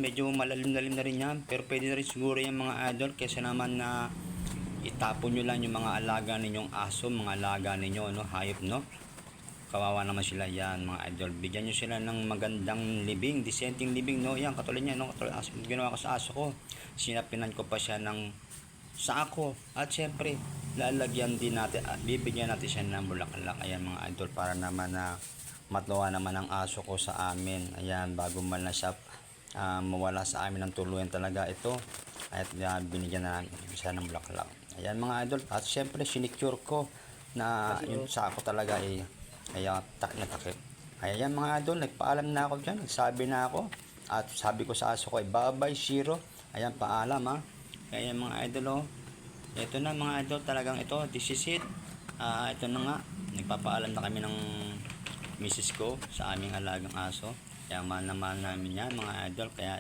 medyo malalim-lalim na rin yan. Pero pwede na rin siguro yung mga idol. Kesa naman na itapon nyo lang yung mga alaga ninyong aso, mga alaga ninyo, no? Hayop, no? Kawawa naman sila yan, mga idol. Bigyan nyo sila ng magandang libing, dissenting libing, no? Yan, katulad niya, no? Katulad aso, ginawa ko sa aso ko. Sinapinan ko pa siya ng sako. At syempre, lalagyan din natin, bibigyan natin siya ng bulaklak. Ayan, mga idol, para naman na matuwa naman ang aso ko sa amin. Ayan, bago man na siya mawala sa amin ng tuluyan talaga ito. At binigyan na siya ng bulaklak. Ayan, mga idol. At syempre, sinicure ko na yung sako talaga ay natakip. Ayan, mga idol, nagpaalam na ako dyan. Nagsabi na ako. At sabi ko sa aso ko ay bye-bye, Shiro. Ayan, paalam ha. Ayan, mga idol, oh. Ito na, mga idol, talagang ito. This is it. Ito na nga. Nagpapaalam na kami ng misis ko sa aming alagang aso. Kaya mahal na mahal namin yan, mga idol. Kaya